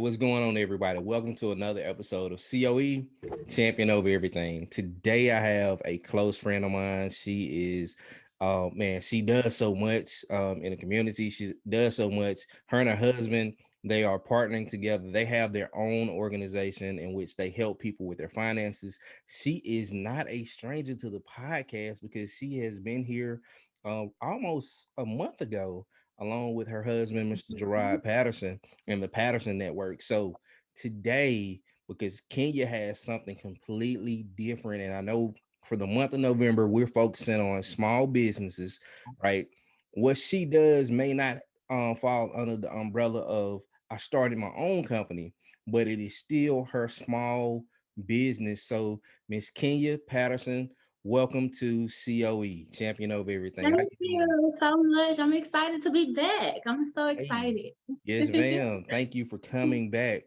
what's going on, everybody? Welcome to another episode of COE, Champion Over Everything. Today, I have a close friend of mine. She is, man, she does so much in the community. She does so much. Her and her husband, they are partnering together. They have their own organization in which they help people with their finances. She is not a stranger to the podcast because she has been here almost a month ago, along with her husband, Mr. Gerard Patterson and the Patterson Network. So today, because Kenya has something completely different, and I know for the month of November, we're focusing on small businesses, right? What she does may not fall under the umbrella of I started my own company, but it is still her small business. So Miss Kenya Patterson, welcome to COE, Champion Over Everything. Thank How you doing? you so much. I'm excited to be back. I'm so Hey, excited. yes, ma'am. Thank you for coming back.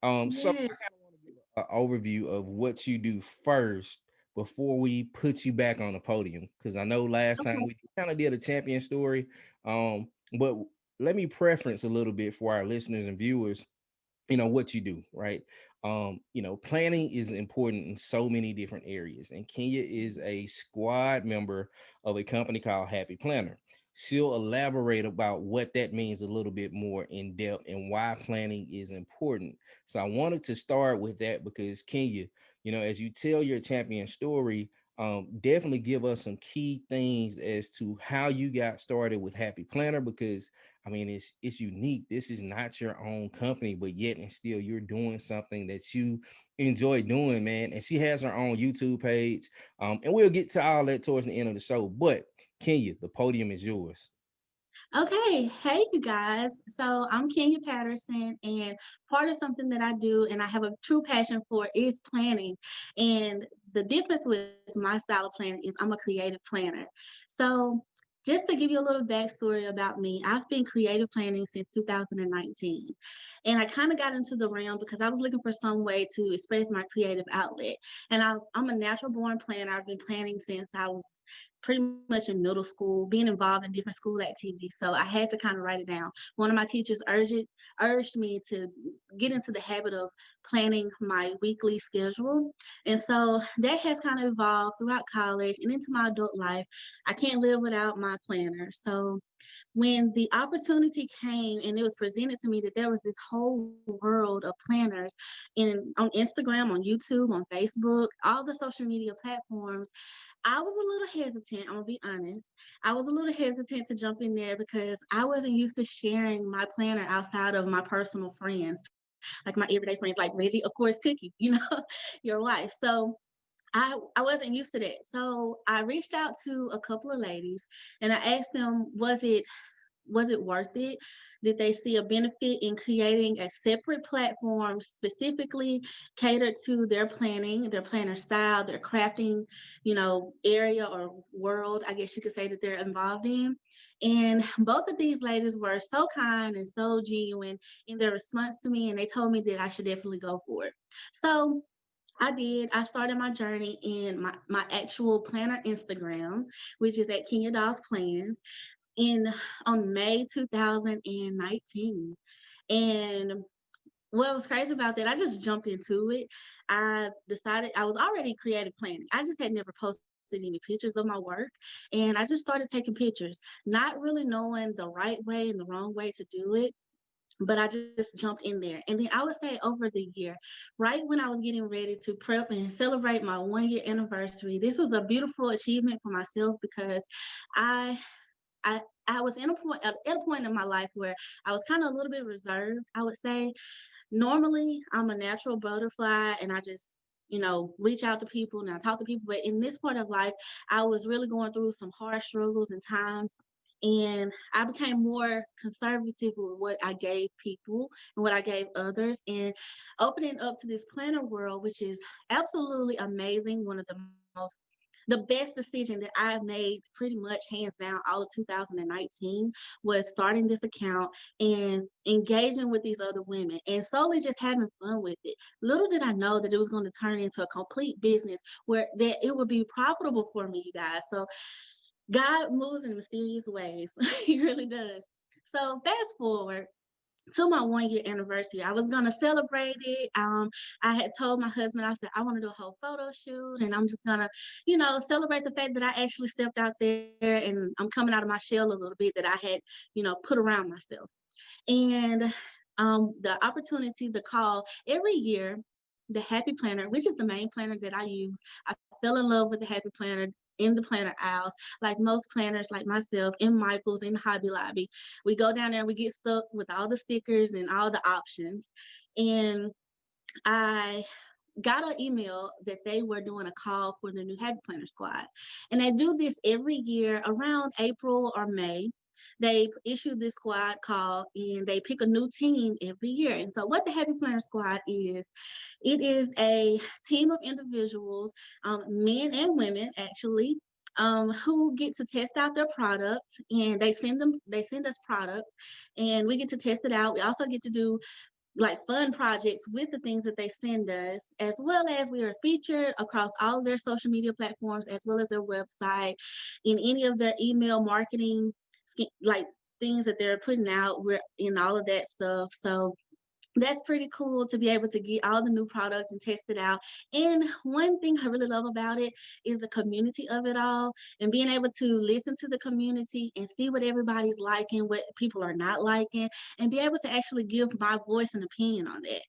So Yeah. I kind of want to give an overview of what you do first before we put you back on the podium, because I know last time Okay. we kind of did a champion story. But let me preference a little bit for our listeners and viewers, what you do, right? Planning is important in so many different areas, and Kenya is a squad member of a company called Happy Planner. She'll elaborate about what that means a little bit more in depth and why planning is important. So I wanted to start with that because Kenya, as you tell your champion story, definitely give us some key things as to how you got started with Happy Planner, because I mean, it's unique. This is not your own company, but yet and still you're doing something that you enjoy doing, man. And she has her own YouTube page. And we'll get to all that towards the end of the show. But Kenya, the podium is yours. Okay. Hey, you guys. So I'm Kenya Patterson, and part of something that I do and I have a true passion for is planning. And the difference with my style of planning is I'm a creative planner. So just to give you a little backstory about me, I've been creative planning since 2019. And I kind of got into the realm because I was looking for some way to express my creative outlet. And I'm a natural born planner. I've been planning since I was pretty much in middle school, being involved in different school activities. So I had to kind of write it down. One of my teachers urged me to get into the habit of planning my weekly schedule. And so that has kind of evolved throughout college and into my adult life. I can't live without my planner. So when the opportunity came and it was presented to me that there was this whole world of planners on Instagram, on YouTube, on Facebook, all the social media platforms, I was a little hesitant. I'm gonna be honest. I was a little hesitant to jump in there because I wasn't used to sharing my planner outside of my personal friends, like my everyday friends, like Reggie, of course, Cookie, your wife. So I wasn't used to that. So I reached out to a couple of ladies and I asked them, was it worth it? Did they see a benefit in creating a separate platform specifically catered to their planning, their planner style, their crafting, area or world, I guess you could say, that they're involved in? And both of these ladies were so kind and so genuine in their response to me, and they told me that I should definitely go for it. So I did. I started my journey in my actual planner Instagram, which is at Kenya Dolls Plans in on May 2019. And what was crazy about that, I just jumped into it. I decided I was already creative planning. I just had never posted any pictures of my work. And I just started taking pictures, not really knowing the right way and the wrong way to do it. But I just jumped in there. And then I would say over the year, right when I was getting ready to prep and celebrate my 1 year anniversary, this was a beautiful achievement for myself because I I was at a point in my life where I was kind of a little bit reserved, I would say. Normally, I'm a natural butterfly and I just, reach out to people and I talk to people. But in this part of life, I was really going through some hard struggles and times. And I became more conservative with what I gave people and what I gave others, and opening up to this planner world, which is absolutely amazing. One of the best decision that I made pretty much hands down all of 2019 was starting this account and engaging with these other women and solely just having fun with it. Little did I know that it was going to turn into a complete business where that it would be profitable for me, you guys. So God moves in mysterious ways. He really does. So fast forward. to my 1 year anniversary. I was gonna celebrate it. I had told my husband, I said, I want to do a whole photo shoot, and I'm just gonna, celebrate the fact that I actually stepped out there and I'm coming out of my shell a little bit that I had, put around myself. And the opportunity, the call every year, the Happy Planner, which is the main planner that I use. I fell in love with the Happy Planner in the planner aisles, like most planners, like myself, in Michael's, in Hobby Lobby. We go down there and we get stuck with all the stickers and all the options. And I got an email that they were doing a call for the new Happy Planner Squad. And they do this every year around April or May. They issue this squad call and they pick a new team every year. And so, what the Happy Planner Squad is, it is a team of individuals, men and women actually, who get to test out their product, and they send us products and we get to test it out. We also get to do like fun projects with the things that they send us, as well as we are featured across all of their social media platforms, as well as their website, in any of their email marketing, like things that they're putting out. We're in all of that stuff. So that's pretty cool to be able to get all the new products and test it out. And one thing I really love about it is the community of it all, and being able to listen to the community and see what everybody's liking, what people are not liking, and be able to actually give my voice and opinion on that.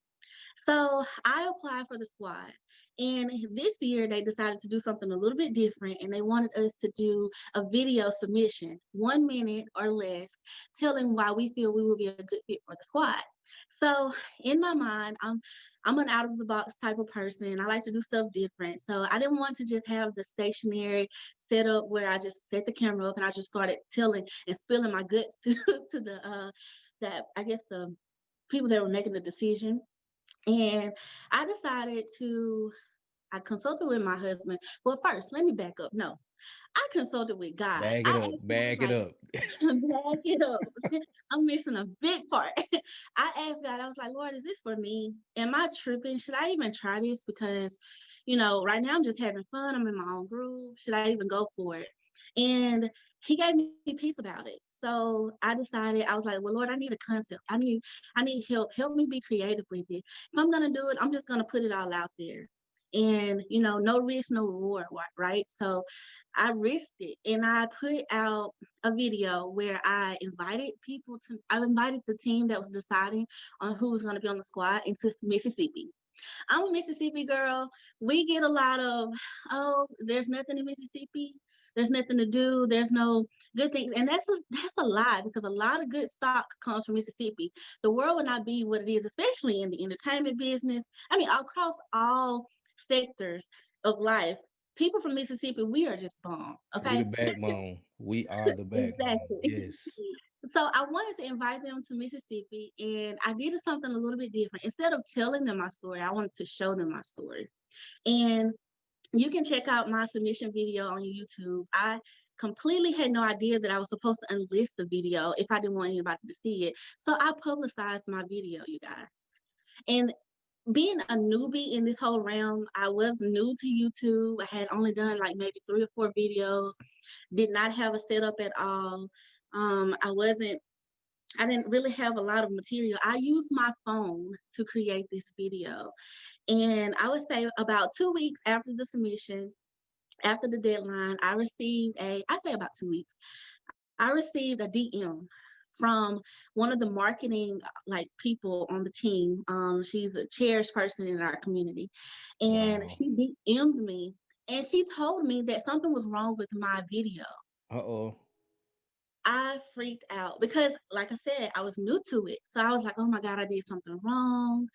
So I applied for the squad. And this year they decided to do something a little bit different, and they wanted us to do a video submission, 1 minute or less, telling why we feel we will be a good fit for the squad. So in my mind, I'm an out of the box type of person. I like to do stuff different. So I didn't want to just have the stationary setup where I just set the camera up and I just started telling and spilling my guts to that I guess the people that were making the decision. And I decided I consulted with my husband. Well, first, let me back up. No, I consulted with God. Bag I it asked up, him, I was bag it like, up. back it up. I'm missing a big part. I asked God, I was like, Lord, is this for me? Am I tripping? Should I even try this? Because, right now I'm just having fun. I'm in my own groove. Should I even go for it? And he gave me peace about it. So I decided, I was like, well, Lord, I need a concept. I need help. Help me be creative with it. If I'm gonna do it, I'm just gonna put it all out there. And no risk, no reward, right? So I risked it and I put out a video where I invited the team that was deciding on who was going to be on the squad into Mississippi. I'm a Mississippi girl. We get a lot of, oh, there's nothing in Mississippi. There's nothing to do. There's no good things. And that's a lie, because a lot of good stock comes from Mississippi. The world would not be what it is, especially in the entertainment business. I mean, across all sectors of life. People from Mississippi, we are just bomb. We the Okay. backbone. We are the backbone. Exactly. Yes. So I wanted to invite them to Mississippi, and I did something a little bit different. Instead of telling them my story, I wanted to show them my story. And you can check out my submission video on YouTube. I completely had no idea that I was supposed to unlist the video if I didn't want anybody to see it. So I publicized my video, you guys. And being a newbie in this whole realm, I was new to YouTube. I had only done like maybe 3 or 4 videos, did not have a setup at all. I didn't really have a lot of material. I used my phone to create this video. And I would say about 2 weeks after the submission, after the deadline, I say about 2 weeks, I received a DM from one of the marketing like people on the team. She's a cherished person in our community. And Wow. she DM'd me and she told me that something was wrong with my video. Uh-oh. I freaked out because, like I said, I was new to it. So I was like, oh my God, I did something wrong.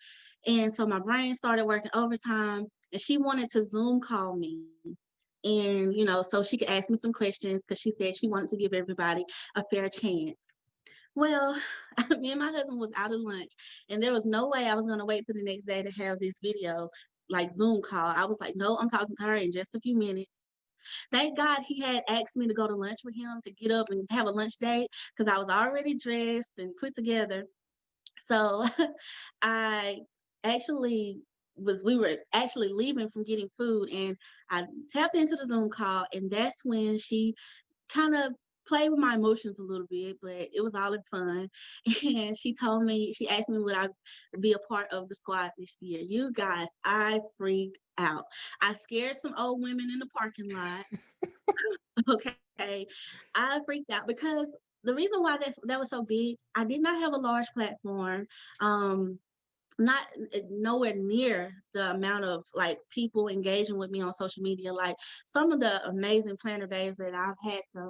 And so my brain started working overtime, and she wanted to Zoom call me. And, so she could ask me some questions, because she said she wanted to give everybody a fair chance. Well, me and my husband was out at lunch, and there was no way I was going to wait till the next day to have this video, like Zoom call. I was like, no, I'm talking to her in just a few minutes. Thank God he had asked me to go to lunch with him, to get up and have a lunch date, because I was already dressed and put together. So I actually we were actually leaving from getting food, and I tapped into the Zoom call, and that's when she kind of played with my emotions a little bit, but it was all in fun. And she asked me would I be a part of the squad this year. You guys, I freaked out. I scared some old women in the parking lot. Okay. I freaked out because the reason why that was so big, I did not have a large platform. Um, not nowhere near the amount of like people engaging with me on social media, like some of the amazing planner babes that I've had the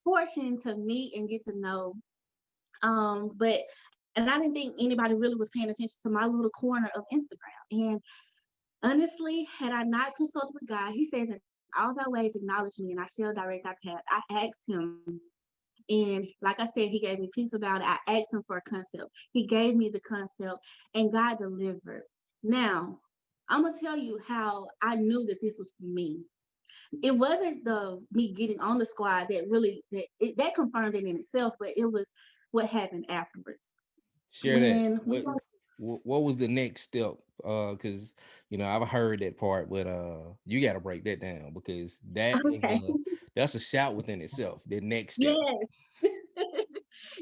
fortune to meet and get to know. But and I didn't think anybody really was paying attention to my little corner of Instagram. And honestly, had I not consulted with God, He says in all thy ways acknowledge me, and I shall direct thy path. I asked Him, and like I said, He gave me peace about it. I asked Him for a concept. He gave me the concept, and God delivered. Now, I'm gonna tell you how I knew that this was for me. It wasn't the me getting on the squad that really that confirmed it in itself, but it was what happened afterwards. Share that. When we What was the next step? Because I've heard that part, but you got to break that down because okay, that's a shout within itself. The next step. yes,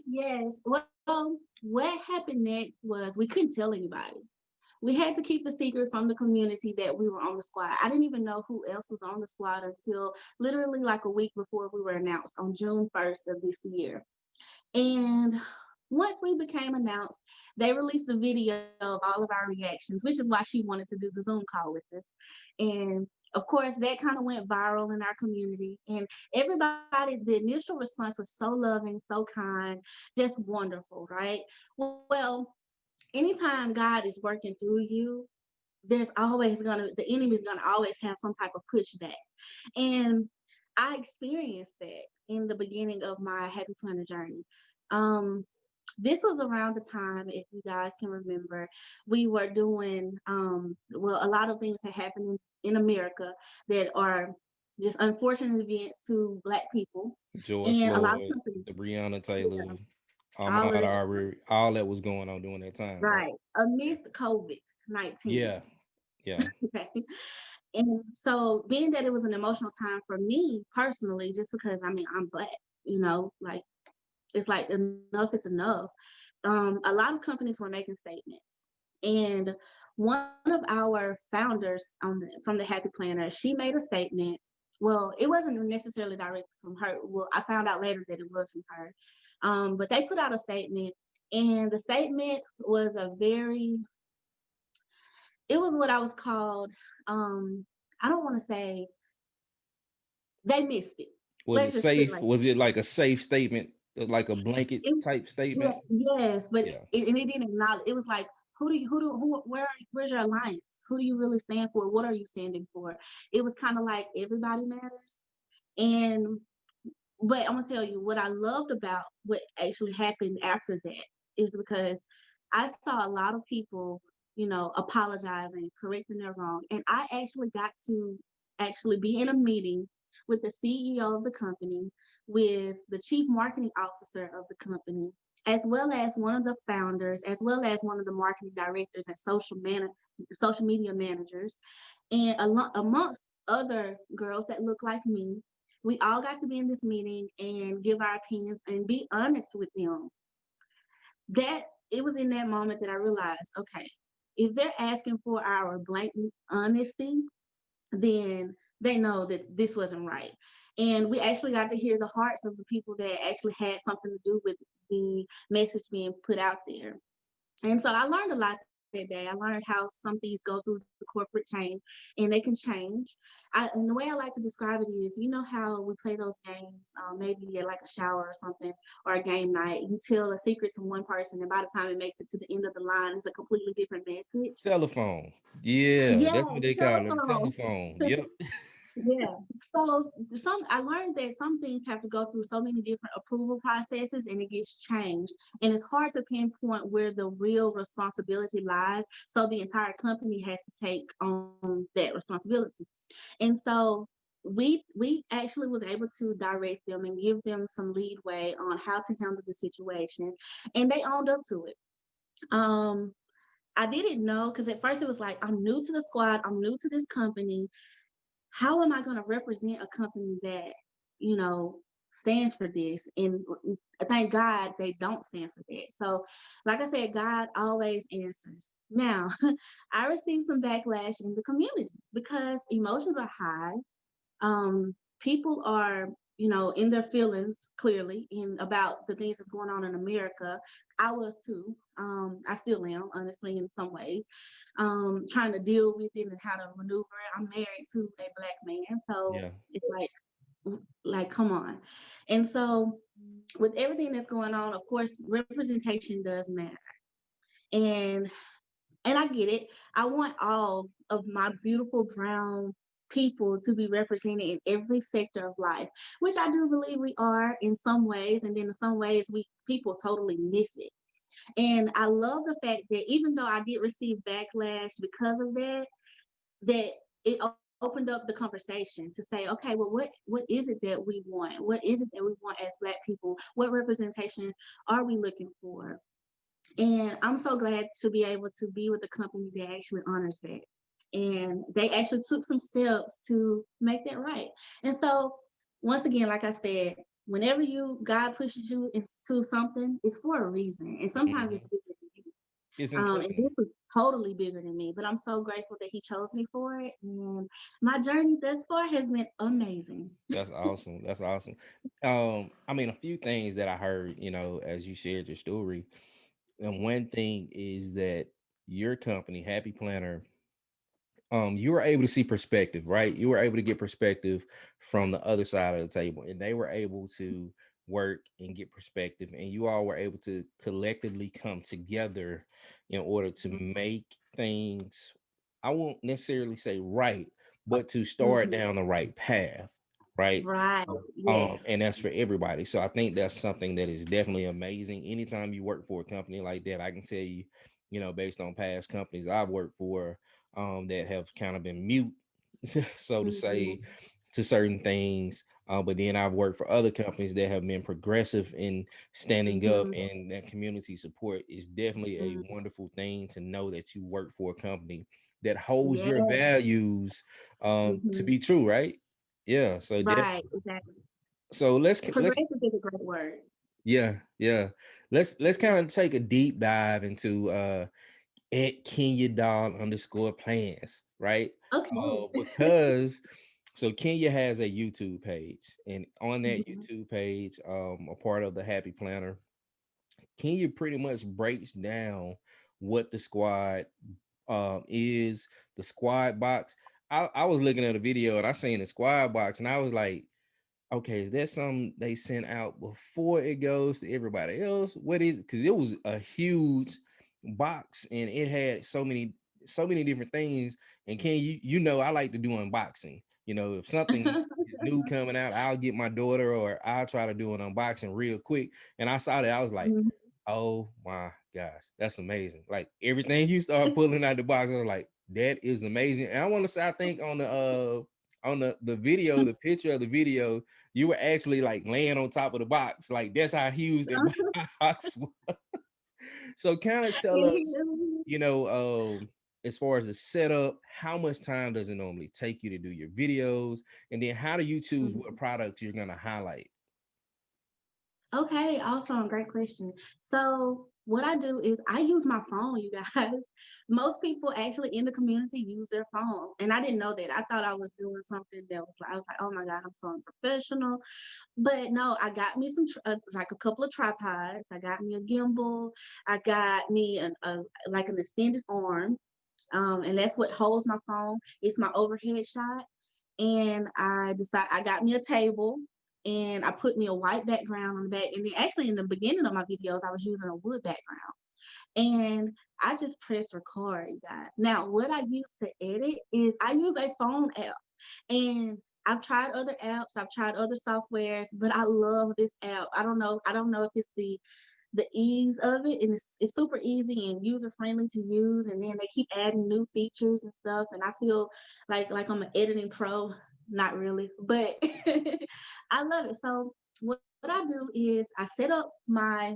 yes. Well, what happened next was we couldn't tell anybody. We had to keep the secret from the community that we were on the squad. I didn't even know who else was on the squad until literally like a week before we were announced on June 1st of this year. And once we became announced, they released a video of all of our reactions, which is why she wanted to do the Zoom call with us. And of course, that kind of went viral in our community. And everybody, the initial response was so loving, so kind, just wonderful, right? Well, anytime God is working through you, the enemy's gonna always have some type of pushback. And I experienced that in the beginning of my Happy Planner journey. Um, this was around the time, if you guys can remember, we were doing well, a lot of things had happened in America that are just unfortunate events to Black people, George and a lot of Floyd, companies, the Breonna yeah, Taylor, all of Ahmaud that, Arbery, all that was going on during that time, right? right, amidst COVID-19. Yeah, yeah. Okay. And so being that it was an emotional time for me personally, just because I mean I'm Black, like it's like enough is enough. A lot of companies were making statements, and one of our founders from the Happy Planner, she made a statement. Well, it wasn't necessarily direct from her. Well, I found out later that it was from her, but they put out a statement, and the statement was a very it was what I was called. Um, I don't want to say they missed it. Was it Let's just put it safe? like Was it like a safe statement, like a blanket it. type Yeah, statement? yes, but Yeah. and it didn't acknowledge. It was like, where's your alliance? Who do you really stand for? What are you standing for? It was kind of like everybody matters, and but I'm gonna tell you what I loved about what actually happened after that is because I saw a lot of people, apologizing, correcting their wrong, and I actually got to actually be in a meeting with the CEO of the company, with the chief marketing officer of the company, as well as one of the founders, as well as one of the marketing directors and social media managers, and amongst other girls that look like me. We all got to be in this meeting and give our opinions and be honest with them. That it was in that moment that I realized, okay, if they're asking for our blatant honesty, then they know that this wasn't right. And we actually got to hear the hearts of the people that actually had something to do with the message being put out there. And so I learned a lot that day. I learned how some things go through the corporate chain and they can change. And the way I like to describe it is, you know how we play those games, maybe at like a shower or something, or a game night. You tell a secret to one person, and by the time it makes it to the end of the line, it's a completely different message. Telephone. Yeah, Yeah, that's what they call it. telephone. Telephone. Yep. Yeah. So I learned that some things have to go through so many different approval processes and it gets changed. And it's hard to pinpoint where the real responsibility lies. So the entire company has to take on that responsibility. And so we actually was able to direct them and give them some leadway on how to handle the situation. And they owned up to it. Um I didn't know because at first it was like, I'm new to the squad, I'm new to this company, how am I going to represent a company that, you know, stands for this. And thank God they don't stand for that. So, like I said, God always answers. Now, I received some backlash in the community because emotions are high. People are, in their feelings clearly in about the things that's going on in America. I was too. I still am, honestly, in some ways, trying to deal with it and how to maneuver it. I'm married to a black man, so Yeah. it's like come on. And so with everything that's going on, of course, representation does matter. And I get it. I want all of my beautiful brown people to be represented in every sector of life, which I do believe we are in some ways, and then in some ways we people totally miss it. And I love the fact that even though I did receive backlash because of that, that it opened up the conversation to say, okay, well, what is it that we want? What is it that we want as Black people? What representation are we looking for? And I'm so glad to be able to be with a company that actually honors that. And they actually took some steps to make that right. And so, once again, like I said, whenever God pushes you into something, it's for a reason. And sometimes it's Mhm. bigger than you. It's And intentional. this was totally bigger than me, but I'm so grateful that He chose me for it. And my journey thus far has been amazing. That's awesome. That's awesome. I mean, a few things that I heard, as you shared your story. And one thing is that your company, Happy Planner, you were able to see perspective, right? You were able to get perspective from the other side of the table, and they were able to work and get perspective, and you all were able to collectively come together in order to make things, I won't necessarily say right, but to start Mhm. down the right path, right? Right. Yes. And that's for everybody. So I think that's something that is definitely amazing. Anytime you work for a company like that, I can tell you, based on past companies I've worked for, that have kind of been mute, so to say, Mhm. to certain things. But then I've worked for other companies that have been progressive in standing up, Mhm. and that community support is definitely a Mhm. wonderful thing to know that you work for a company that holds Yeah. your values to Mhm. be true, right? Yeah. So Right, exactly. let's Progressive is a great word. yeah. Let's kind of take a deep dive into at Kenya Doll underscore plans, right? Okay. Because so Kenya has a YouTube page, and on that Mhm. YouTube page, a part of the Happy Planner, Kenya pretty much breaks down what the squad is, the squad box. I was looking at a video and I seen the squad box, and I was like, okay, is that something they sent out before it goes to everybody else? What is it? Because it was a huge box and it had so many different things. And Ken, I like to do unboxing. If something is new coming out, I'll get my daughter or I'll try to do an unboxing real quick. And I saw that, I was like, Mhm. oh my gosh, that's amazing. Like everything you start pulling out the box, I was like, that is amazing. And I want to say, I think on the video, the picture of the video, you were actually like laying on top of the box. Like that's how huge the box was. So kind of tell us, as far as the setup, how much time does it normally take you to do your videos? And then how do you choose what Mhm. products you're gonna highlight? Okay, awesome. Great question. So, what I do is I use my phone, you guys. Most people actually in the community use their phone. And I didn't know that. I thought I was doing something that was like, I was like, oh my God, I'm so unprofessional. But no, I got me like a couple of tripods. I got me a gimbal. I got me like an extended arm. And that's what holds my phone. It's my overhead shot. And I got me a table and I put me a white background on the back. And then actually in the beginning of my videos, I was using a wood background. And I just press record, you guys. Now, what I use to edit is I use a phone app. And I've tried other apps, I've tried other softwares, but I love this app. I don't know if it's the ease of it, and it's super easy and user friendly to use, and then they keep adding new features and stuff, and I feel like I'm an editing pro. Not really, but I love it. So what I do is I set up my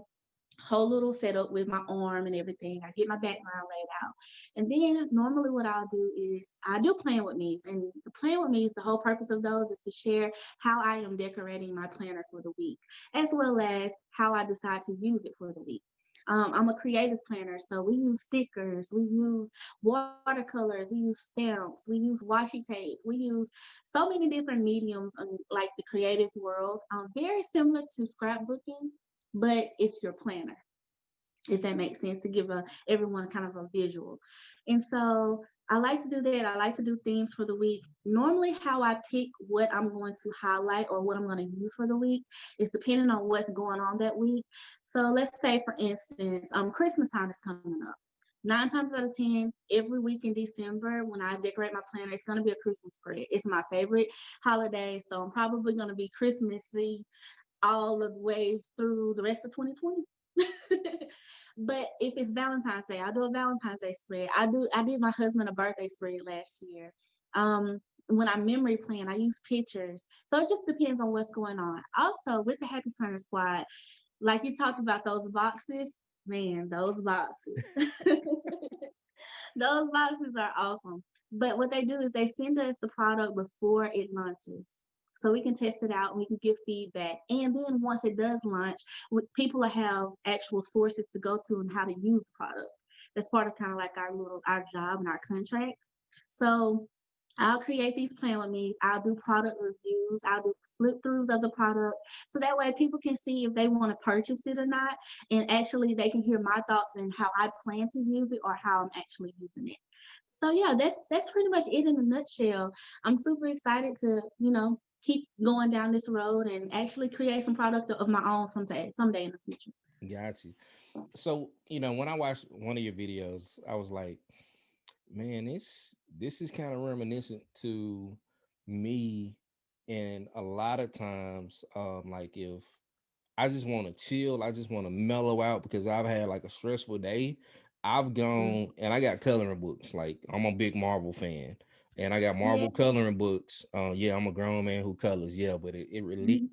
whole little setup with my arm and everything. I get my background laid out. And then normally what I'll do is I do plan with me's. And the plan with me's, the whole purpose of those is to share how I am decorating my planner for the week, as well as how I decide to use it for the week. I'm a creative planner, so we use stickers, we use watercolors, we use stamps, we use washi tape, we use so many different mediums in like the creative world. Very similar to scrapbooking, but it's your planner, if that makes sense, to give everyone kind of a visual. And so I like to do that. I like to do themes for the week. Normally, how I pick what I'm going to highlight or what I'm going to use for the week is depending on what's going on that week. So let's say, for instance, Christmas time is coming up. 9 times out of 10, every week in December, when I decorate my planner, it's going to be a Christmas spread. It's my favorite holiday, so I'm probably going to be Christmassy all the way through the rest of 2020. But if it's Valentine's Day, I'll do a Valentine's Day spread. I did my husband a birthday spread last year. When I memory plan, I use pictures. So it just depends on what's going on. Also, with the Happy Planner Squad, like you talked about those boxes, man, those boxes. Those boxes are awesome. But what they do is they send us the product before it launches. So we can test it out, we can give feedback. And then once it does launch, people will have actual sources to go to and how to use the product. That's part of kind of like our job and our contract. So I'll create these plan with me. I'll do product reviews. I'll do flip throughs of the product. So that way people can see if they want to purchase it or not. And actually they can hear my thoughts and how I plan to use it or how I'm actually using it. So yeah, that's pretty much it in a nutshell. I'm super excited to, keep going down this road and actually create some product of my own someday in the future. Got you. So, when I watched one of your videos, I was like, man, this is kind of reminiscent to me. And a lot of times, like if I just want to chill, I just want to mellow out because I've had like a stressful day. I've Mm. gone and I got coloring books. Like I'm a big Marvel fan. And I got Yeah. Marvel coloring books. Yeah, I'm a grown man who colors. Yeah, but it relieves Mhm.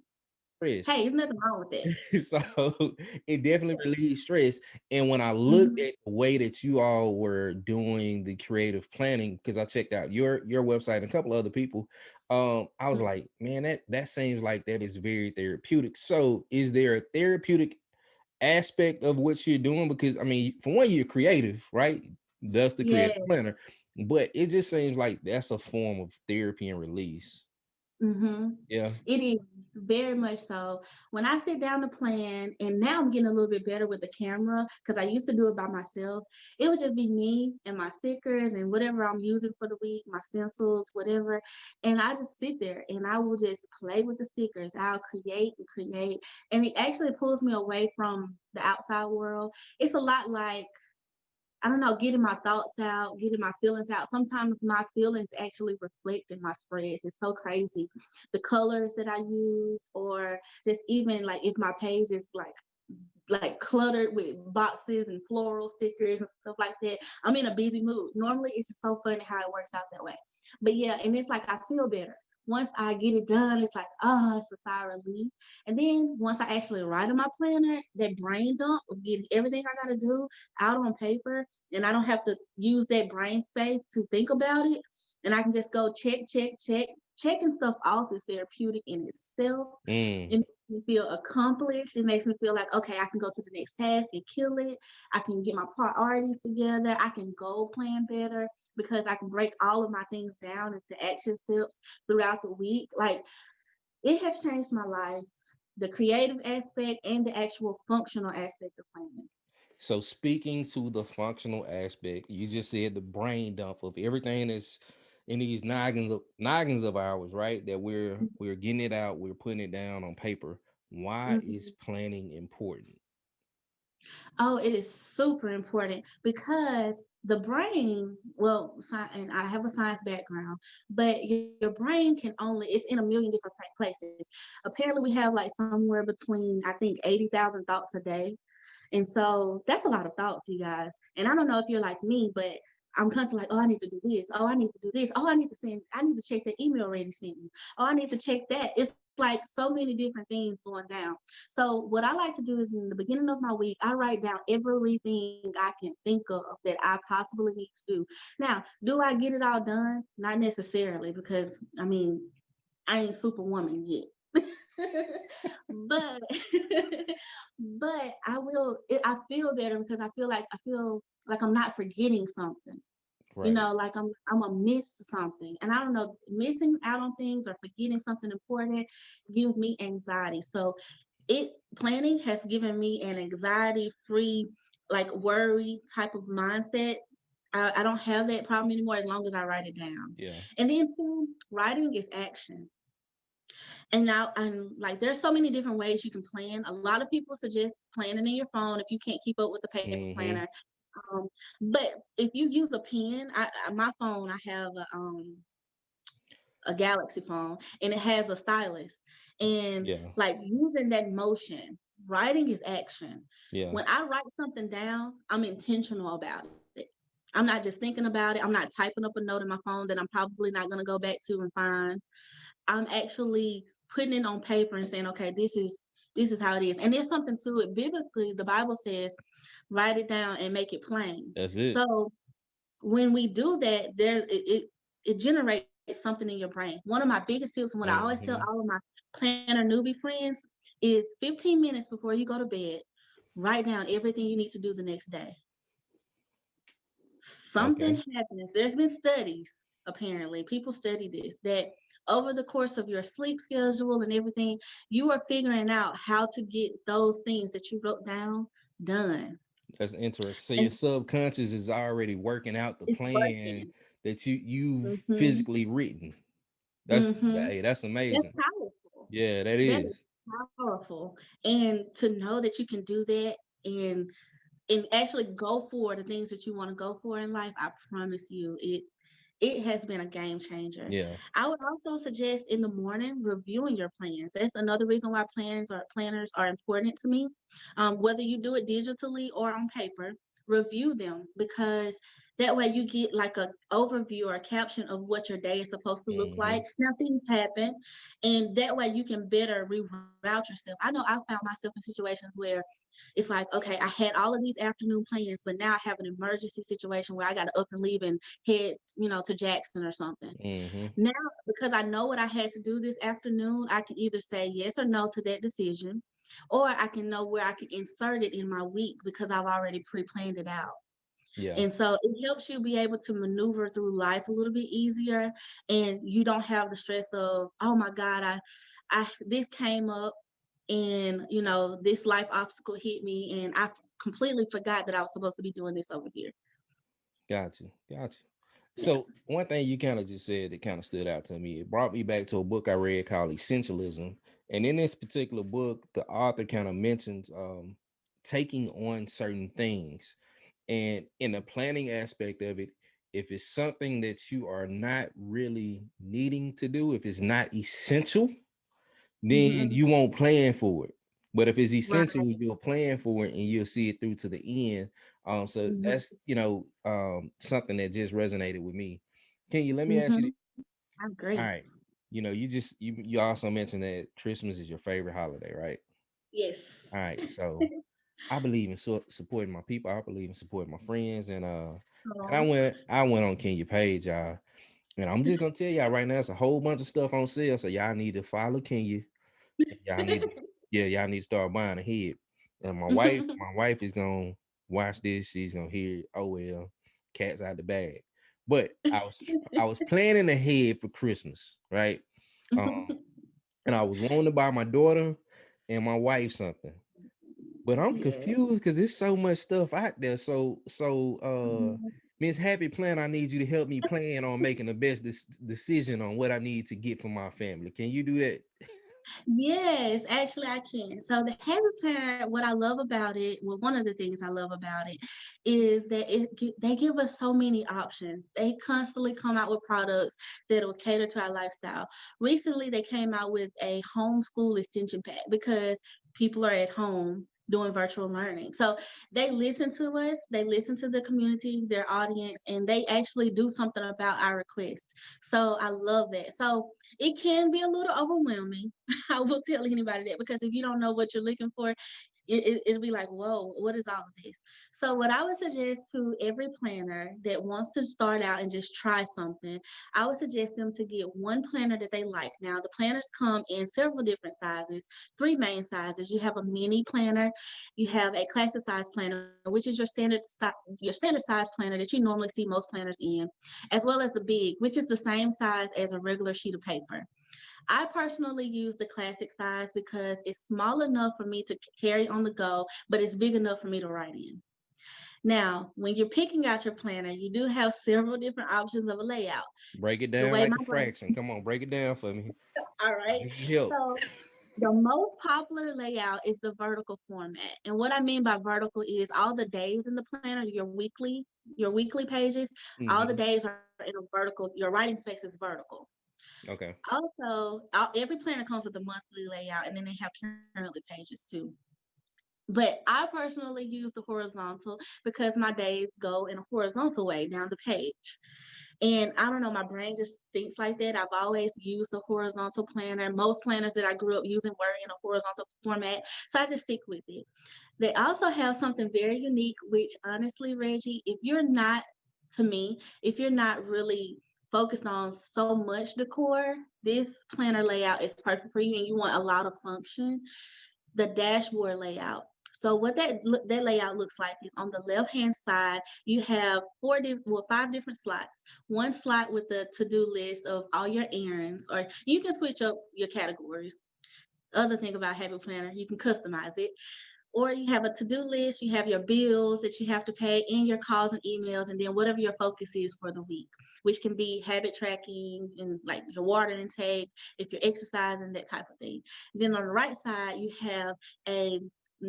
stress. Hey, there's nothing wrong with that. So it definitely relieves stress. And when I looked Hmm. at the way that you all were doing the creative planning, because I checked out your website and a couple other people, I was like, man, that seems like that is very therapeutic. So is there a therapeutic aspect of what you're doing? Because I mean, for one, you're creative, right? That's the Yeah. creative planner. But it just seems like that's a form of therapy and release. Mm-hmm. Yeah. It is very much so. When I sit down to plan, and now I'm getting a little bit better with the camera because I used to do it by myself. It would just be me and my stickers and whatever I'm using for the week, my stencils, whatever. And I just sit there and I will just play with the stickers. I'll create and create. And it actually pulls me away from the outside world. It's a lot like, I don't know, getting my thoughts out, getting my feelings out. Sometimes my feelings actually reflect in my spreads. It's so crazy. The colors that I use, or just even like if my page is like cluttered with boxes and floral stickers and stuff like that. I'm in a busy mood. Normally, it's just so funny how it works out that way. But yeah, and it's like I feel better. Once I get it done, it's like, oh, it's a sigh of relief. And then once I actually write in my planner, that brain dump of getting everything I got to do out on paper, and I don't have to use that brain space to think about it. And I can just go check, check, check. Checking stuff off is therapeutic in itself. Mm. It makes me feel accomplished. It makes me feel like, okay, I can go to the next task and kill it. I can get my priorities together. I can goal plan better because I can break all of my things down into action steps throughout the week. Like, it has changed my life, the creative aspect and the actual functional aspect of planning. So speaking to the functional aspect, you just said the brain dump of everything that's in these noggins of ours, right? That we're getting it out, we're putting it down on paper. Why is Mhm. planning important? Oh, it is super important because the brain, well, and I have a science background, but your brain can only, it's in a million different places. Apparently, we have like somewhere between, I think, 80,000 thoughts a day. And so that's a lot of thoughts, you guys. And I don't know if you're like me, but I'm constantly like, oh, I need to do this. Oh, I need to do this. Oh, I need to check the email already sent me. Oh, I need to check that. It's like so many different things going down. So what I like to do is in the beginning of my week, I write down everything I can think of that I possibly need to do. Now, do I get it all done? Not necessarily, because I mean, I ain't superwoman yet. but but I feel better because I feel like I'm not forgetting something. You Right. know, like I'm gonna miss something. And I don't know, missing out on things or forgetting something important gives me anxiety. So it planning has given me an anxiety free, like worry type of mindset. I don't have that problem anymore as long as I write it down. Yeah. And then too, writing is action. And now, and like, there's so many different ways you can plan. A lot of people suggest planning in your phone if you can't keep up with the paper planner. Mm-hmm. Um, but if you use a pen, my phone, I have a Galaxy phone, and it has a stylus. And Yeah. like using that motion, writing is action. Yeah. When I write something down, I'm intentional about it. I'm not just thinking about it. I'm not typing up a note in my phone that I'm probably not going to go back to and find. I'm actually putting it on paper and saying, okay, this is how it is. And there's something to it. Biblically, the Bible says, write it down and make it plain. That's it. So when we do that, it generates something in your brain. One of my biggest tips, and what I always tell all Mm-hmm. of my planner newbie friends, is 15 minutes before you go to bed, write down everything you need to do the next day. Something Okay. happens. There's been studies, apparently, people study this, that over the course of your sleep schedule and everything, you are figuring out how to get those things that you wrote down done. That's interesting. So your And subconscious is already working out the it's plan working. that you've Hmm. physically written. That's Hmm. hey, that's That's amazing. powerful. Yeah, that That is is. powerful. And to know that you can do that and actually go for the things that you want to go for in life, I promise you, it has been a game changer. Yeah. I would also suggest in the morning reviewing your plans. That's another reason why planners are important to me. Whether you do it digitally or on paper, review them, because that way you get like a overview or a caption of what your day is supposed to look Mm-hmm. like. Now things happen, and that way you can better reroute yourself. I know I found myself in situations where it's like, okay, I had all of these afternoon plans, but now I have an emergency situation where I got to up and leave and head, to Jackson or something. Mm-hmm. Now, because I know what I had to do this afternoon, I can either say yes or no to that decision, or I can know where I can insert it in my week because I've already pre-planned it out. Yeah. And so it helps you be able to maneuver through life a little bit easier, and you don't have the stress of, oh my God, I this came up, and this life obstacle hit me, and I completely forgot that I was supposed to be doing this over here. Got you. Got you. Yeah. So one thing you kind of just said that kind of stood out to me. It brought me back to a book I read called Essentialism. And in this particular book, the author kind of mentions taking on certain things. And in the planning aspect of it, if it's something that you are not really needing to do, if it's not essential, then Hmm. you won't plan for it. But if it's essential, Right. you'll plan for it and you'll see it through to the end. So Hmm. that's something that just resonated with me. Can you let me ask you? Hmm. I All agree. right, you also mentioned that Christmas is your favorite holiday, right? Yes. All right, so I believe in supporting my people. I believe in supporting my friends, and Oh. I went on Kenya page, y'all, and I'm just gonna tell y'all right now, it's a whole bunch of stuff on sale, so y'all need to follow Kenya. Y'all need to, yeah, y'all need to start buying ahead. And my wife is gonna watch this. She's gonna hear, oh well, cat's out the bag. But I was planning ahead for Christmas, right? Um, and I was wanting to buy my daughter and my wife something. But I'm Yeah. confused because there's so much stuff out there. Miss Happy Plan, I need you to help me plan on making the best decision on what I need to get for my family. Can you do that? Yes, actually I can. So the habit planner, what I love about it, well, one of the things I love about it is that they give us so many options. They constantly come out with products that will cater to our lifestyle. Recently, they came out with a homeschool extension pack because people are at home doing virtual learning. So they listen to us, they listen to the community, their audience, and they actually do something about our request. So I love that. So it can be a little overwhelming. I will tell anybody that, because if you don't know what you're looking for, it'll be like, whoa, what is all of this? So what I would suggest to every planner that wants to start out and just try something, I would suggest them to get one planner that they like. Now the planners come in several different sizes, three main sizes. You have a mini planner, you have a classic size planner, which is your standard size planner that you normally see most planners in, as well as the big, which is the same size as a regular sheet of paper. I personally use the classic size because it's small enough for me to carry on the go, but it's big enough for me to write in. Now, when you're picking out your planner, you do have several different options of a layout. Break it The down way like my a brain, fraction. Come on, break it down for me. all I right. need help. So the most popular layout is the vertical format. And what I mean by vertical is all the days in the planner, your weekly pages, all the Hmm. days are in a vertical, your writing space is vertical. Okay. Also, every planner comes with a monthly layout, and then they have currently pages too. But I personally use the horizontal because my days go in a horizontal way down the page. And I don't know, my brain just thinks like that. I've always used the horizontal planner. Most planners that I grew up using were in a horizontal format. So I just stick with it. They also have something very unique, which honestly, Reggie, if you're not, to me, if you're not really focused on so much decor, this planner layout is perfect for you and you want a lot of function. The dashboard layout. So what that layout looks like is on the left hand side, you have five different slots. One slot with the to-do list of all your errands, or you can switch up your categories. Other thing about Habit Planner, you can customize it. Or you have a to-do list, you have your bills that you have to pay, and your calls and emails, and then whatever your focus is for the week, which can be habit tracking and like your water intake, if you're exercising, that type of thing. Then on the right side, you have a,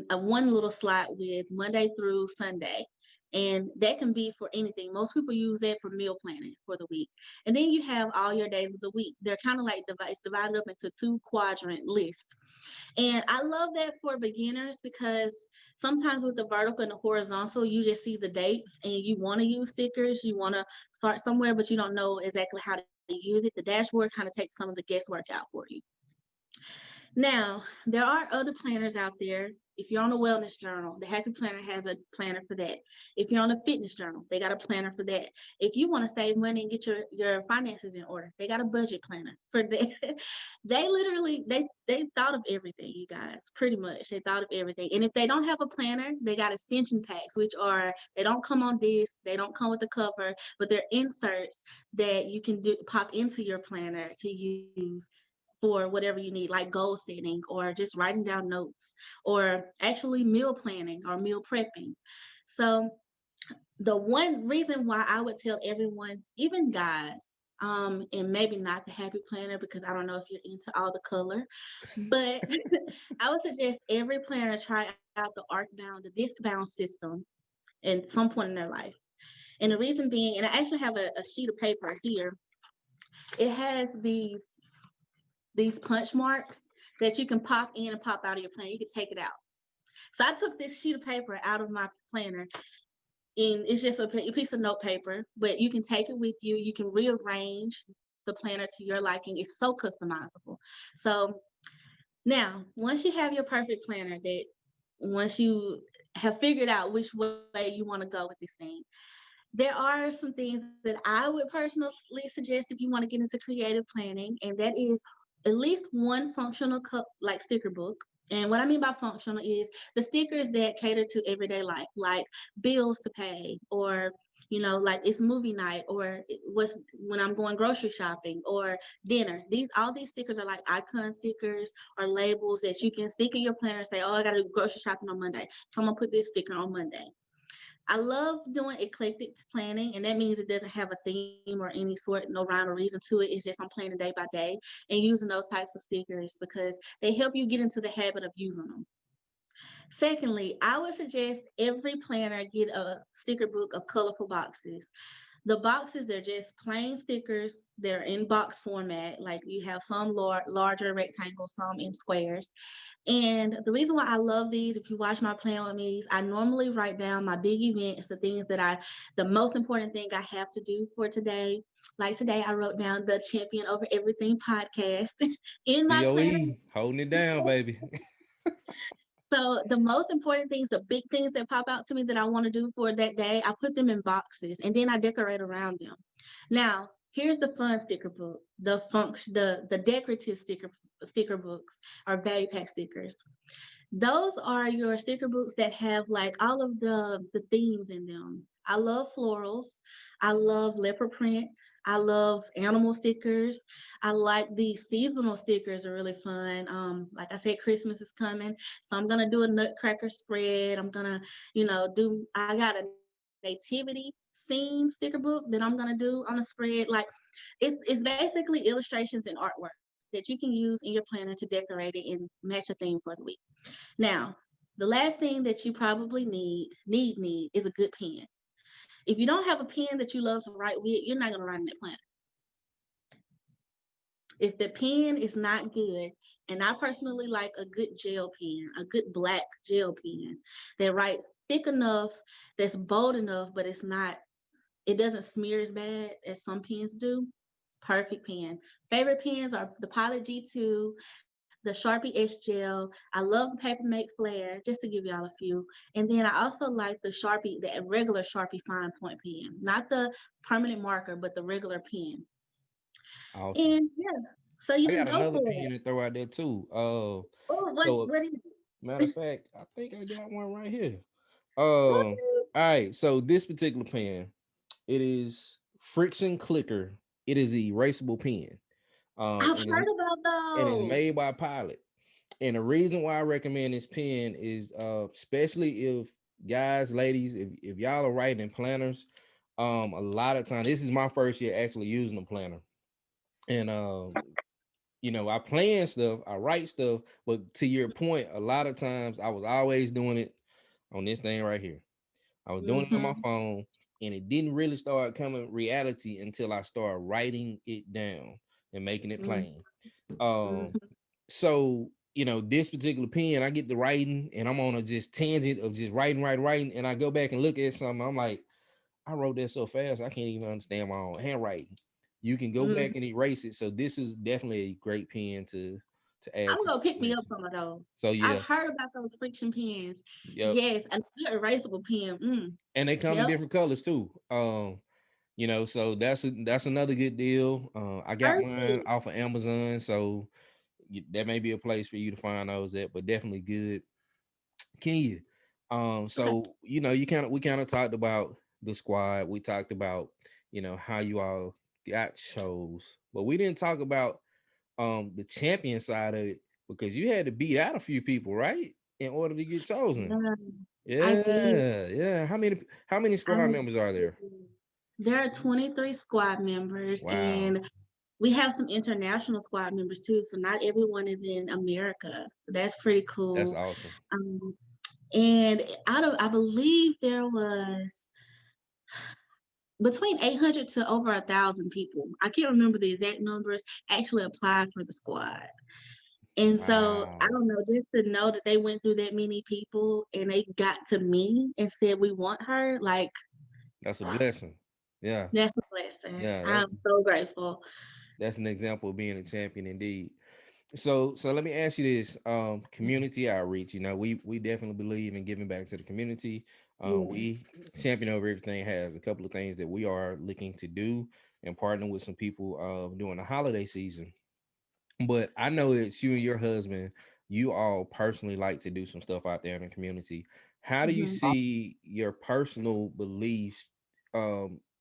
a one little slot with Monday through Sunday. And that can be for anything. Most people use that for meal planning for the week. And then you have all your days of the week. They're kind of like it's divided up into two quadrant lists. And I love that for beginners because sometimes with the vertical and the horizontal, you just see the dates and you want to use stickers, you want to start somewhere, but you don't know exactly how to use it. The dashboard kind of takes some of the guesswork out for you. Now, there are other planners out there. If you're on a wellness journal, the Happy Planner has a planner for that. If you're on a fitness journal, they got a planner for that. If you want to save money and get your finances in order, they got a budget planner for that. They literally they thought of everything, you guys. Pretty much, they thought of everything. And if they don't have a planner, they got extension packs, which are they don't come on disc, they don't come with the cover, but they're inserts that you can do pop into your planner to use for whatever you need, like goal setting or just writing down notes or actually meal planning or meal prepping. So the one reason why I would tell everyone, even guys, and maybe not the Happy Planner because I don't know if you're into all the color, but I would suggest every planner try out the arc bound, the disc bound system at some point in their life. And the reason being, and I actually have a sheet of paper here. It has these punch marks that you can pop in and pop out of your planner. You can take it out. So I took this sheet of paper out of my planner, and it's just a piece of note paper, but you can take it with you. You can rearrange the planner to your liking. It's so customizable. So now, once you have your perfect planner, that once you have figured out which way you want to go with this thing, there are some things that I would personally suggest if you want to get into creative planning, and that is at least one functional like sticker book. And what I mean by functional is the stickers that cater to everyday life, like bills to pay, or like it's movie night, or what's when I'm going grocery shopping or dinner. All these stickers are like icon stickers or labels that you can stick in your planner and say, "Oh, I got to do grocery shopping on Monday, so I'm gonna put this sticker on Monday." I love doing eclectic planning, and that means it doesn't have a theme or any sort, no rhyme or reason to it. It's just I'm planning day by day and using those types of stickers because they help you get into the habit of using them. Secondly, I would suggest every planner get a sticker book of colorful boxes. The boxes, they're just plain stickers. They're in box format. Like you have some larger rectangles, some in squares. And the reason why I love these, if you watch my plan with me, I normally write down my big events, the things that the most important thing I have to do for today. Like today, I wrote down the Champion Over Everything podcast in my planner. COE holding it down, baby. So the most important things, the big things that pop out to me that I want to do for that day, I put them in boxes and then I decorate around them. Now, here's the fun sticker book, the decorative sticker books or value pack stickers. Those are your sticker books that have like all of the themes in them. I love florals. I love leopard print. I love animal stickers. I like the seasonal stickers are really fun. Like I said, Christmas is coming, so I'm gonna do a nutcracker spread. I'm gonna, do. I got a nativity theme sticker book that I'm gonna do on a spread. Like it's basically illustrations and artwork that you can use in your planner to decorate it and match a theme for the week. Now, the last thing that you probably need is a good pen. If you don't have a pen that you love to write with, you're not gonna write in that planner. If the pen is not good, and I personally like a good gel pen, a good black gel pen that writes thick enough, that's bold enough, but it doesn't smear as bad as some pens do. Perfect pen. Favorite pens are the Pilot G2, the Sharpie S Gel. I love the Papermate Flare, just to give y'all a few. And then I also like the regular Sharpie fine point pen, not the permanent marker, but the regular pen. Awesome. And yeah, so you I just got go another for pen it. to throw out there too. Oh, So what is it? matter of fact, I think I got one right here. All right. So this particular pen, it is friction clicker. It is an erasable pen. I've And heard about it's those. made by Pilot. And the reason why I recommend this pen is especially if guys, ladies, if y'all are writing in planners, a lot of time this is my first year actually using a planner. And I plan stuff, I write stuff, but to your point, a lot of times I was always doing it on this thing right here. I was doing it on my Mm-hmm. phone, and it didn't really start coming reality until I started writing it down and making it plain. Um, Mm-hmm. so this particular pen, I get to writing, and I'm on a just tangent of just writing, and I go back and look at something. I'm like, I wrote that so fast, I can't even understand my own handwriting. You can go Mm-hmm. back and erase it. So this is definitely a great pen to I'm add to gonna the go pick me up collection. some of those. So I've yeah, heard about those friction pens. yep. Yes, a good erasable pen. And they come in Yep. different colors too. So that's another good deal. I got mine Perfect. off of Amazon, so that may be a place for you to find those at, but definitely good. Kenya. Okay. So we kind of talked about the squad. We talked about how you all got shows, but we didn't talk about the champion side of it because you had to beat out a few people, right, in order to get chosen. Yeah, I did. Yeah, yeah. How many I squad members are there? There are 23 squad members, Wow, and we have some international squad members too. So not everyone is in America. That's pretty that's cool. awesome. Um, and I believe there was between 800 to over 1,000 people. I can't remember the exact numbers. Actually applied for the squad. And so I Wow, don't know, just to know that they went through that many people and they got to me and said we want her, like that's a blessing. Yeah, that's a blessing. yeah. That's I'm so grateful. that's an example of being a champion indeed. So let me ask you this: community outreach. We definitely believe in giving back to the community. Yeah. We champion over everything has a couple of things that we are looking to do and partner with some people during the holiday season. But I know that you and your husband, you all personally like to do some stuff out there in the community. How do you Mhm. see your personal beliefs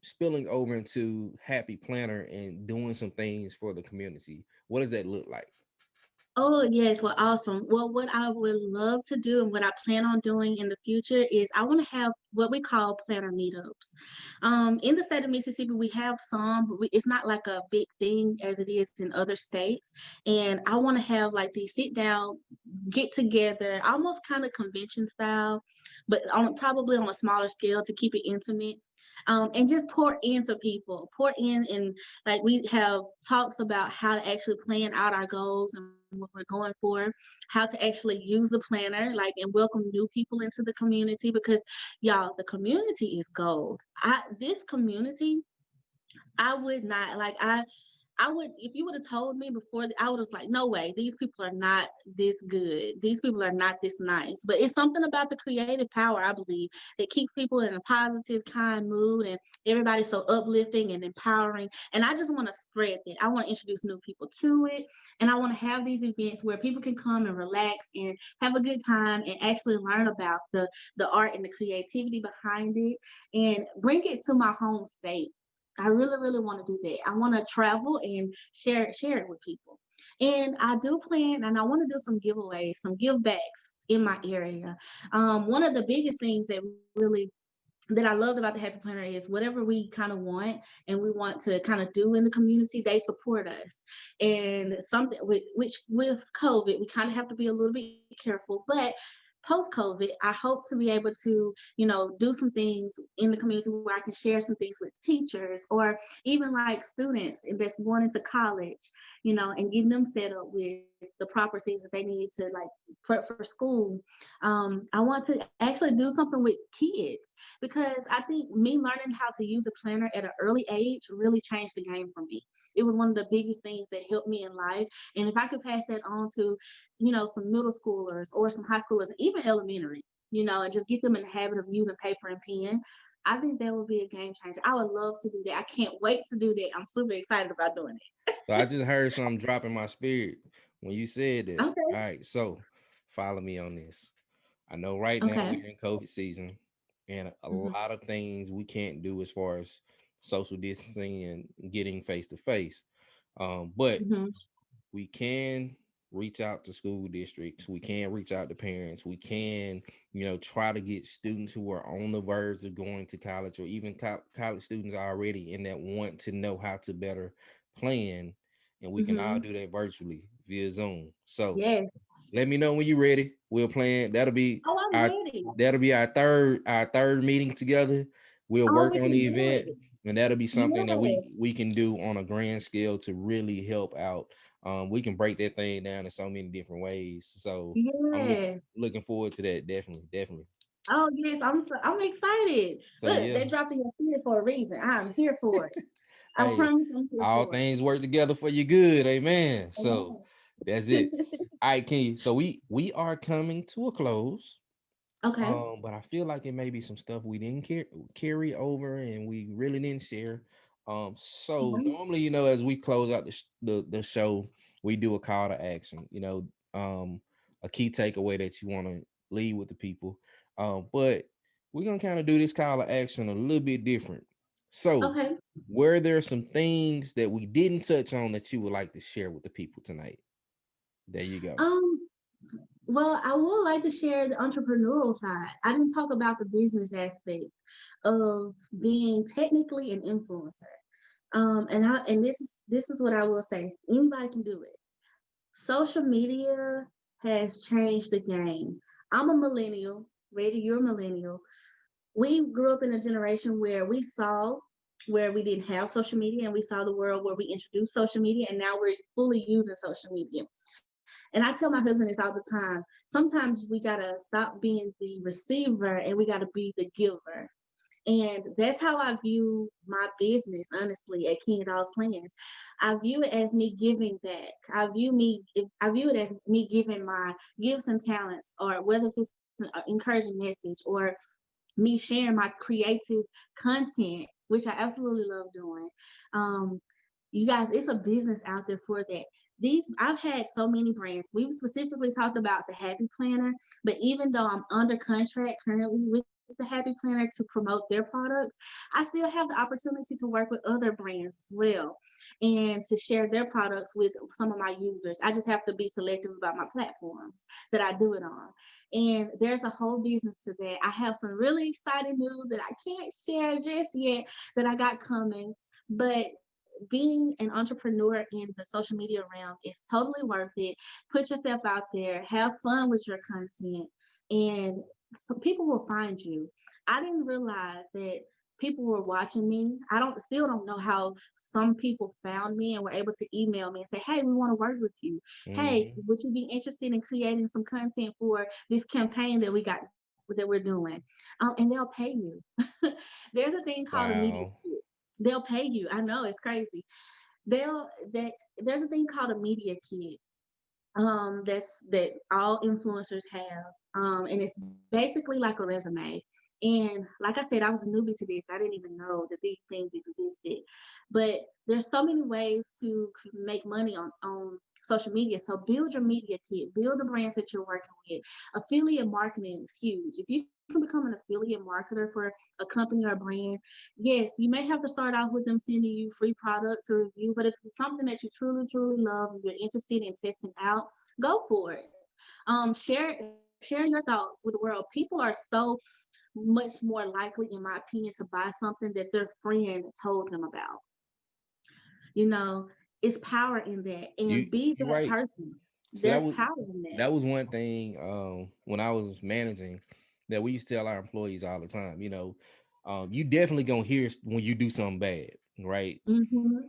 spilling over into Happy Planner and doing some things for the community? What does that look like? Oh, yes. Well, awesome. Well, what I would love to do and what I plan on doing in the future is I want to have what we call planner meetups. In the state of Mississippi, we have some, but it's not like a big thing as it is in other states. And I want to have like these sit down, get together, almost kind of convention style, but probably on a smaller scale to keep it intimate. and just pour into people, pour in, and like we have talks about how to actually plan out our goals and what we're going for, how to actually use the planner, like, and welcome new people into the community, because y'all, the community is gold. This community, I would not like I would, if you would have told me before, I would have like, no way, these people are not this good. These people are not this nice. But it's something about the creative power, I believe, that keeps people in a positive, kind mood, and everybody's so uplifting and empowering. And I just want to spread that. I want to introduce new people to it. And I want to have these events where people can come and relax and have a good time and actually learn about the art and the creativity behind it, and bring it to my home state. I really, really want to do that. I want to travel and share it with people. And I do plan, and I want to do some giveaways, some give backs in my area. One of the biggest things that really that I loved about the Happy Planner is whatever we kind of want and we want to kind of do in the community, they support us. And something which with COVID, we kind of have to be a little bit careful, but post COVID, I hope to be able to, do some things in the community where I can share some things with teachers, or even like students that's going into college, and getting them set up with the proper things that they need to like prep for school. I want to actually do something with kids, because I think me learning how to use a planner at an early age really changed the game for me. It was one of the biggest things that helped me in life. And if I could pass that on to, some middle schoolers or some high schoolers, even elementary, and just get them in the habit of using paper and pen, I think that would be a game changer. I would love to do that. I can't wait to do that. I'm super excited about doing So I just heard something drop in my spirit when you said it. that. Okay. All right, so follow me on this. I know right now Okay. we're in COVID season, and a Hmm. lot of things we can't do as far as social distancing and getting face to face. But Hmm. we can reach out to school districts. We can reach out to parents. We can, try to get students who are on the verge of going to college, or even college students already and that want to know how to better plan. And we can all Hmm. do that virtually via Zoom. So Yes. let me know when you're ready. We'll plan. Oh, I'm Our ready. that'll be our third meeting together. We'll Oh, work we on can the do event, it. and that'll be something that we Yes. we can do on a grand scale to really help out. We can break that thing down in so many different ways. So I'm Yes. looking forward to that. Definitely, definitely. Oh, yes. I'm excited. So Look, yeah, they dropped in your spirit for a reason. I'm here for it. I hey, promise I'm here all for it. things work together for your good. Amen. So Amen. that's it. All right, Key. So we are coming to a close. Okay. But I feel like it may be some stuff we didn't carry over and we really didn't share. So Mhm. normally, as we close out the show, we do a call to action. A key takeaway that you want to leave with the people. But we're gonna kind of do this call to action a little bit different. So, Okay. were there some things that we didn't touch on that you would like to share with the people tonight? There you go. Um, well, I would like to share the entrepreneurial side. I didn't talk about the business aspect of being technically an influencer. And this is what I will say. Anybody can do it. Social media has changed the game. I'm a millennial. Reggie, you're a millennial. We grew up in a generation where we saw where we didn't have social media, and we saw the world where we introduced social media, and now we're fully using social media. And I tell my husband this all the time. Sometimes we gotta stop being the receiver and we gotta be the giver. And that's how I view my business, honestly, at King Dolls Plans. I view it as me giving back. I view it as me giving my gifts and talents, or whether if it's an encouraging message, or me sharing my creative content, which I absolutely love doing. Um, you guys, it's a business out there for that. These I've had so many brands. We've specifically talked about the Happy Planner, but even though I'm under contract currently with the Happy Planner to promote their products, I still have the opportunity to work with other brands as well, and to share their products with some of my users. I just have to be selective about my platforms that I do it on. And there's a whole business to that. I have some really exciting news that I can't share just yet that I got coming, but being an entrepreneur in the social media realm is totally worth it. Put yourself out there, have fun with your content, and so people will find you. I didn't realize that people were watching me. I don't know how some people found me and were able to email me and say, "Hey, we want to work with you. Hey, Hmm. would you be interested in creating some content for this campaign that we're doing?" And they'll pay you. There's a thing called a media Wow. kit. They'll pay you. I know it's crazy. They'll that There's a thing called a media kit, that all influencers have, and it's basically like a resume. And like I said, I was a newbie to this. I didn't even know that these things existed, but there's so many ways to make money on social media. So build your media kit, build the brands that you're working with. Affiliate marketing is huge. If you can become an affiliate marketer for a company or a brand, yes, you may have to start off with them sending you free product to review, but if it's something that you truly love and you're interested in testing out, go for it. Share your thoughts with the world. People are so much more likely, in my opinion, to buy something that their friend told them about. You know, it's power in that, You and be you're that right. person. So There's power in that. that was one thing when I was managing that we used to tell our employees all the time. You definitely gonna hear when you do something bad, right?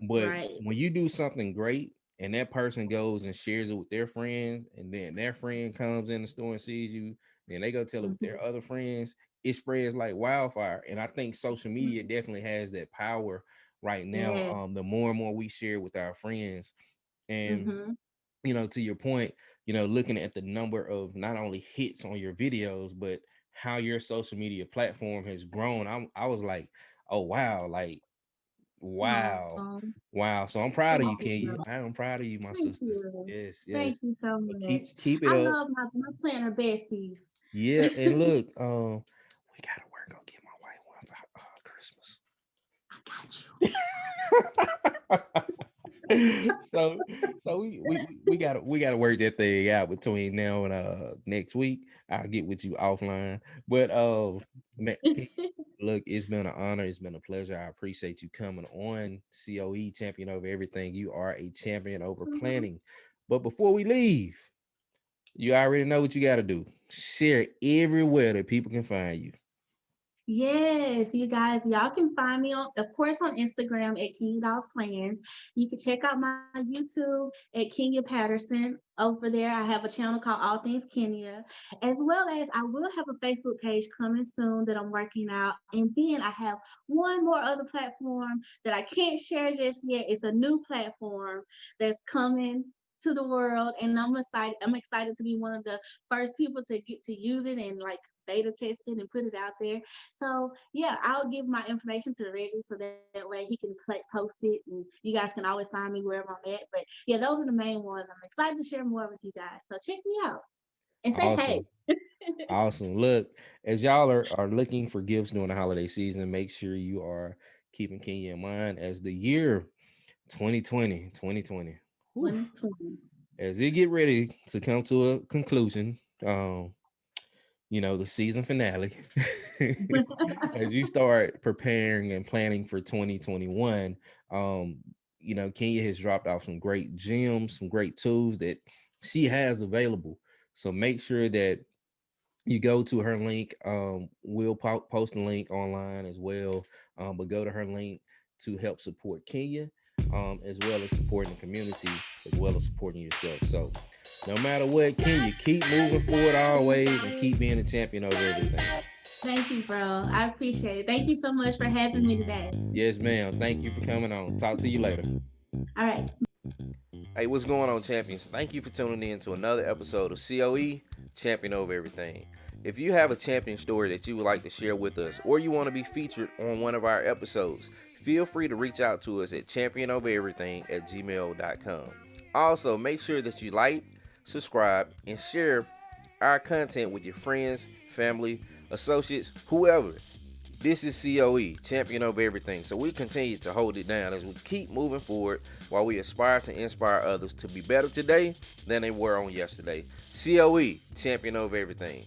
But Right. when you do something great and that person goes and shares it with their friends, and then their friend comes in the store and sees you, then they go tell it with Hmm. their other friends, it spreads like wildfire. And I think social media definitely has that power right now. Yeah. The more and more we share with our friends, and Hmm. to your point, looking at the number of not only hits on your videos, but how your social media platform has grown. I was like, oh wow, like Oh, wow. Wow. So I'm thank proud of you, you, Kenya. girl. I am proud of you, my Thank sister. you. Yes, yes. Thank you so But much. keep it I up. love my planner besties. Yeah, and look, we gotta work on get my wife one for Christmas. I got you. so we gotta work that thing out between now and next week. I'll get with you offline. But man, look, it's been an honor, it's been a pleasure. I appreciate you coming on. COE champion over everything. You are a champion over Mhm. planning. But before we leave, you already know what you gotta do. Share everywhere that people can find you. Yes, you guys, y'all can find me of course, on Instagram at Kenya Dolls Plans. You can check out my YouTube at Kenya Patterson. Over there, I have a channel called All Things Kenya, as well as I will have a Facebook page coming soon that I'm working out. And then I have one more other platform that I can't share just yet. It's a new platform that's coming to the world, and I'm excited. I'm excited to be one of the first people to get to use it and like beta test it and put it out there. So yeah, I'll give my information to Reggie so that way he can post it, and you guys can always find me wherever I'm at. But yeah, those are the main ones. I'm excited to share more with you guys. So check me out and say hey. Awesome. Awesome. Look, as y'all are looking for gifts during the holiday season, make sure you are keeping Kenya in mind as the year 2020. Whew. 2020. As it get ready to come to a conclusion, um, the season finale, as you start preparing and planning for 2021, um, Kenya has dropped off some great gems, some great tools that she has available. So make sure that you go to her link. We'll post a link online as well, but go to her link to help support Kenya, as well as supporting the community, as well as supporting yourself. So no matter what, Kenya, keep moving forward always and keep being a champion over everything. Thank you, bro. I appreciate it. Thank you so much for having me today. Yes, ma'am. Thank you for coming on. Talk to you later. All right. Hey, what's going on, champions? Thank you for tuning in to another episode of COE Champion Over Everything. If you have a champion story that you would like to share with us, or you want to be featured on one of our episodes, feel free to reach out to us at championovereverything@gmail.com. Also, make sure that you like, subscribe, and share our content with your friends, family, associates, whoever. This is COE, champion over everything. So we continue to hold it down as we keep moving forward while we aspire to inspire others to be better today than they were on yesterday. COE, champion over everything.